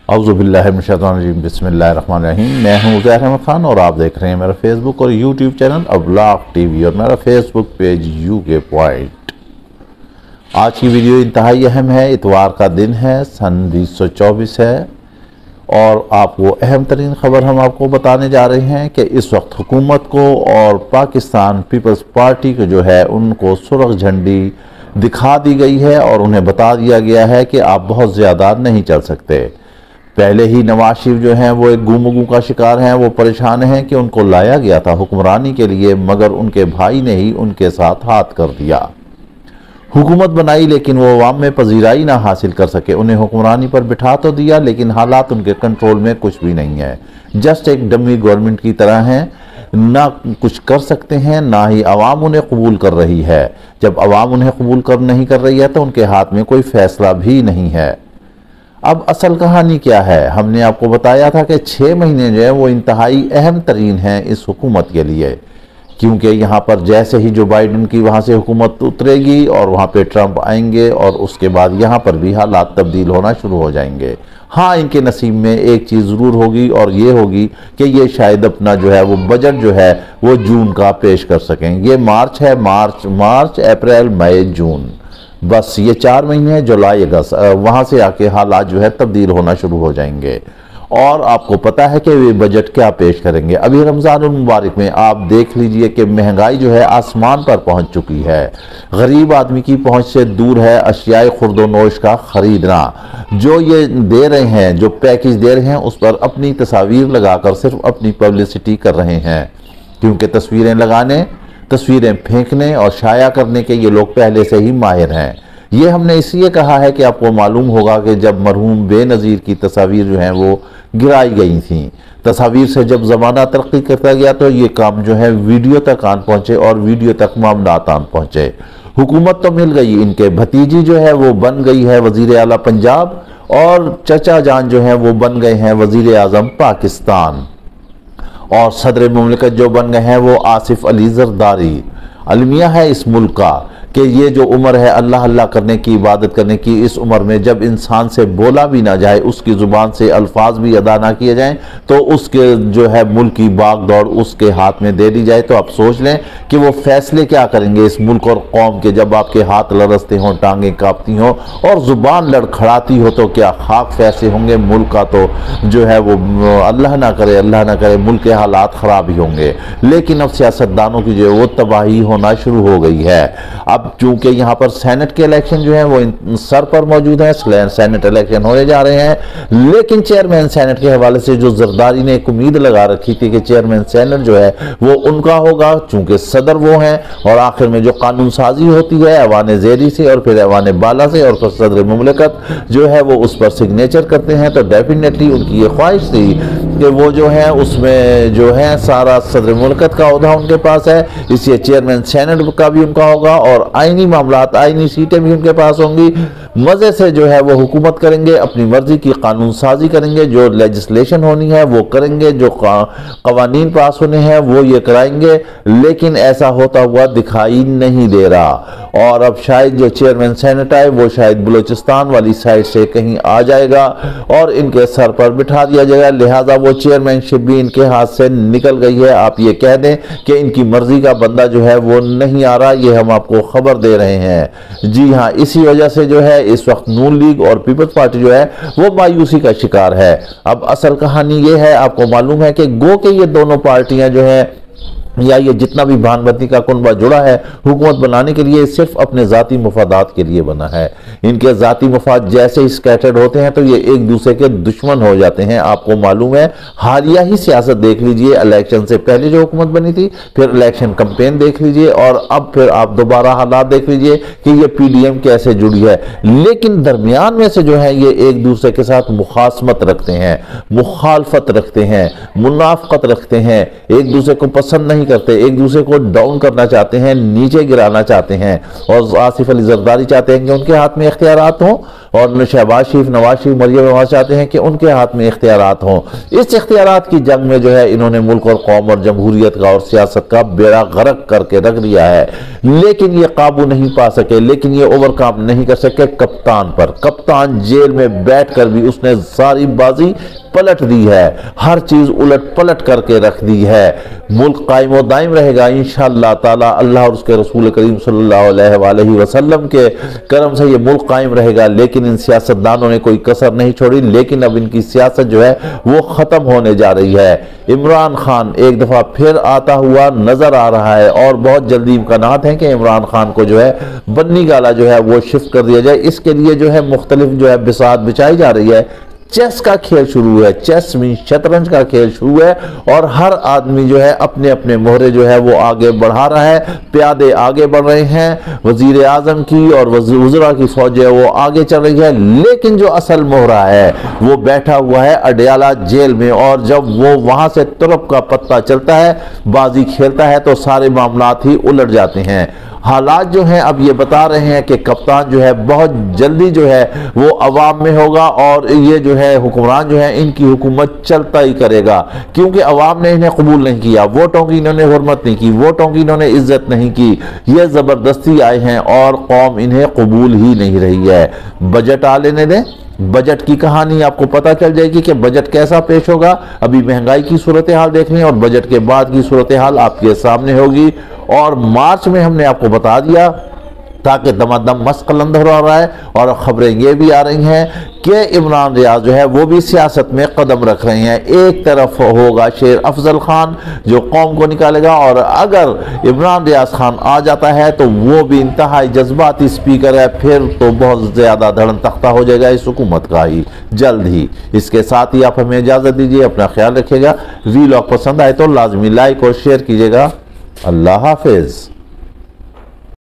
औज़ुबिल्लाहिमिनश्शैतानिर्रजीम बिस्मिल्लाहिर्रहमानिर्रहीम। मैं हूं उज़ैर अहमद खान और आप देख रहे हैं मेरा फेसबुक और यूट्यूब चैनल अब्लाग टीवी और मेरा फेसबुक पेज यूके पॉइंट। आज की वीडियो इंतहाई अहम है। इतवार का दिन है, सन 2024 है और आपको अहम तरीन खबर हम आपको बताने जा रहे हैं कि इस वक्त हुकूमत को और पाकिस्तान पीपल्स पार्टी को जो है उनको सुर्ख झंडी दिखा दी गई है और उन्हें बता दिया गया है कि आप बहुत ज़्यादा नहीं चल सकते। पहले ही नवाज शरीफ जो हैं वो एक गुमगू का शिकार हैं, वो परेशान हैं कि उनको लाया गया था हुक्मरानी के लिए, मगर उनके भाई ने ही उनके साथ हाथ कर दिया। हुकूमत बनाई लेकिन वो अवाम में पजीराई ना हासिल कर सके। उन्हें हुक्मरानी पर बिठा तो दिया लेकिन हालात उनके कंट्रोल में कुछ भी नहीं है। जस्ट एक डमी गवर्नमेंट की तरह हैं, ना कुछ कर सकते हैं, ना ही अवाम उन्हें कबूल कर रही है। जब अवाम उन्हें कबूल नहीं कर रही है तो उनके हाथ में कोई फैसला भी नहीं है। अब असल कहानी क्या है? हमने आपको बताया था कि 6 महीने जो है वो इंतहाई अहम तरीन हैं इस हुकूमत के लिए, क्योंकि यहाँ पर जैसे ही जो बाइडन की वहाँ से हुकूमत उतरेगी और वहाँ पे ट्रंप आएंगे और उसके बाद यहाँ पर भी हालात तब्दील होना शुरू हो जाएंगे। हाँ, इनके नसीब में एक चीज़ ज़रूर होगी और ये होगी कि ये शायद अपना जो है वो बजट जो है वो जून का पेश कर सकें। ये मार्च है, मार्च अप्रैल मई जून, बस ये 4 महीने, जुलाई अगस्त, वहाँ से आके हालात जो है तब्दील होना शुरू हो जाएंगे। और आपको पता है कि वे बजट क्या पेश करेंगे। अभी रमज़ानुल मुबारक में आप देख लीजिए कि महंगाई जो है आसमान पर पहुंच चुकी है। गरीब आदमी की पहुंच से दूर है अशियाए खुर्दोनोश का ख़रीदना। जो ये दे रहे हैं, जो पैकेज दे रहे हैं, उस पर अपनी तस्वीर लगाकर सिर्फ अपनी पब्लिसिटी कर रहे हैं, क्योंकि तस्वीरें लगाने, तस्वीरें फेंकने और शाया करने के ये लोग पहले से ही माहिर हैं। ये हमने इसलिए कहा है कि आपको मालूम होगा कि जब मरहूम बेनज़ीर की तस्वीर जो हैं वो गिराई गई थी, तस्वीर से जब ज़माना तरक्की करता गया तो ये काम जो है वीडियो तक आन पहुँचे और वीडियो तक मामलात आन पहुँचे। हुकूमत तो मिल गई, इनके भतीजी जो है वो बन गई है वज़ीर आला पंजाब और चचा जान जो हैं वो बन गए हैं वज़ीर आज़म पाकिस्तान, और सदर मुमलिकत जो बन गए हैं वो आसिफ अली जरदारी। अलमिया है इस मुल्क का कि ये जो उम्र है अल्लाह अल्लाह करने की, इबादत करने की, इस उम्र में जब इंसान से बोला भी ना जाए, उसकी ज़ुबान से अल्फाज भी अदा ना किए जाएं, तो उसके जो है मुल्क की बाग दौड़ उसके हाथ में दे दी जाए, तो आप सोच लें कि वो फैसले क्या करेंगे इस मुल्क और कौम के। जब आपके हाथ लरसते हों, टांगें कांपती हों और ज़ुबान लड़खड़ाती हो तो क्या खाक फैसले होंगे मुल्क का। तो जो है वो अल्लाह ना करे मुल्क के हालात ख़राब ही होंगे। लेकिन अब सियासतदानों की जो है वो तबाही होना शुरू हो गई है। अब चूंकि यहाँ पर सेनेट के इलेक्शन जो है वो सर पर मौजूद है, सेनेट इलेक्शन होने जा रहे हैं, लेकिन चेयरमैन सेनेट के हवाले से जो जरदारी ने एक उम्मीद लगा रखी थी कि चेयरमैन सेनेट जो है वो उनका होगा, चूंकि सदर वो हैं और आखिर में जो कानून साजी होती है ऐवान ज़ेरी से और फिर ऐवान बाला से और फिर सदर मुमलिकत जो है वो उस पर सिग्नेचर करते हैं, तो डेफिनेटली उनकी ये ख्वाहिश थी कि वो जो है उसमें जो है सारा सदर मुमलिकत का ओहदा उनके पास है, इसलिए चेयरमैन सेनेट का भी उनका होगा और आईनी मामलात, आईनी सीटें भी उनके पास होंगी। मज़े से जो है वो हुकूमत करेंगे, अपनी मर्जी की कानून साजी करेंगे, जो लेजिस्लेशन होनी है वो करेंगे, जो कवानीन पास होने हैं वो ये कराएंगे। लेकिन ऐसा होता हुआ दिखाई नहीं दे रहा और अब शायद जो चेयरमैन सेनेट आए वो शायद बलूचिस्तान वाली साइड से कहीं आ जाएगा और इनके सर पर बिठा दिया जाएगा। लिहाजा वो चेयरमैनशिप भी इनके हाथ से निकल गई है। आप ये कह दें कि इनकी मर्जी का बंदा जो है वो नहीं आ रहा, ये हम आपको खबर दे रहे हैं। जी हाँ, इसी वजह से जो है इस वक्त नून लीग और पीपल्स पार्टी जो है वो मायूसी का शिकार है। अब असल कहानी ये है, आपको मालूम है कि गो के ये दोनों पार्टियां जो है या ये जितना भी भानबत्ती का कुनबा जुड़ा है हुकूमत बनाने के लिए, सिर्फ अपने ज़ाती मफादात के लिए बना है। इनके ज़ाती मफाद जैसे ही स्कैटर्ड होते हैं तो ये एक दूसरे के दुश्मन हो जाते हैं। आपको मालूम है, हालिया ही सियासत देख लीजिए, इलेक्शन से पहले जो हुकूमत बनी थी, फिर इलेक्शन कैंपेन देख लीजिए और अब फिर आप दोबारा हालात देख लीजिए कि ये PDM कैसे जुड़ी है। लेकिन दरमियान में से जो है ये एक दूसरे के साथ मुखासमत रखते हैं, मुखालफत रखते हैं, मुनाफकत रखते हैं, एक दूसरे को पसंद नहीं करते, एक दूसरे को डाउन करना चाहते हैं, नीचे गिराना चाहते हैं। और आसिफ अली जरदारी चाहते हैं कि उनके हाथ में इख्तियारात हों, और शहबाज शरीफ, नवाज शरीफ, मरियम नवाज चाहते हैं कि उनके हाथ में इख्तियारात हों। इस इख्तियारात की जंग में जो है इन्होंने मुल्क और कौम और जमहूरियत का और सियासत का बेड़ा गर्क करके रख दिया है, लेकिन ये काबू नहीं पा सके, लेकिन ये ओवरकम नहीं कर सके कप्तान पर। कप्तान जेल में बैठकर भी उसने सारी बाजी पलट दी है, हर चीज उलट पलट करके रख दी है। मुल्क कायम व दायम रहेगा इंशाअल्लाह ताला। अल्लाह और उसके रसूल करीम सल्लल्लाहु अलैहि वसल्लम के करम से ये मुल्क कायम रहेगा। लेकिन इन सियासतदानों ने कोई कसर नहीं छोड़ी, लेकिन अब इनकी सियासत जो है वो खत्म होने जा रही है। इमरान खान एक दफा फिर आता हुआ नजर आ रहा है, और बहुत जल्दी इम्कानात हैं कि इमरान खान को जो है बन्नी गाला जो है वो शिफ्ट कर दिया जाए। इसके लिए जो है मुख्तलिफ जो है बिसात बिछाई जा रही है। चेस का खेल शुरू है, चेस में शतरंज का खेल शुरू है, और हर आदमी जो है अपने अपने मोहरे जो है वो आगे बढ़ा रहा है। प्यादे आगे बढ़ रहे हैं, वजीर आजम की और वज़रा की फौज है वो आगे चल रही है, लेकिन जो असल मोहरा है वो बैठा हुआ है अडयाला जेल में। और जब वो वहां से तुरप का पत्ता चलता है, बाजी खेलता है, तो सारे मामलात ही उलट जाते हैं। हालात जो हैं अब ये बता रहे हैं कि कप्तान जो है बहुत जल्दी जो है वो अवाम में होगा, और ये जो है हुक्मरान जो है इनकी हुकूमत चलता ही करेगा, क्योंकि अवाम ने इन्हें कबूल नहीं किया, वोटों की इन्होंने हुर्मत नहीं की, वोटों की इन्होंने इज्जत नहीं की। ये ज़बरदस्ती आए हैं और कौम इन्हें कबूल ही नहीं रही है। बजट आ लेने दें, बजट की कहानी आपको पता चल जाएगी कि बजट कैसा पेश होगा। अभी महंगाई की सूरत हाल देख लें, और बजट के बाद की सूरत हाल आपके सामने होगी। और मार्च में हमने आपको बता दिया ताकि दमादम मस्त कलंदर हो रहा है, और खबरें ये भी आ रही हैं कि इमरान रियाज जो है वो भी सियासत में कदम रख रहे हैं। एक तरफ होगा शेर अफजल खान जो कौम को निकालेगा, और अगर इमरान रियाज खान आ जाता है तो वो भी इंतहाई जज्बाती स्पीकर है, फिर तो बहुत ज़्यादा धड़न तख्ता हो जाएगा इस हुकूमत का ही जल्द ही। इसके साथ ही आप हमें इजाज़त दीजिए, अपना ख्याल रखिएगा। वीलॉग पसंद आए तो लाजमी लाइक और शेयर कीजिएगा। अल्लाह हाफिज़।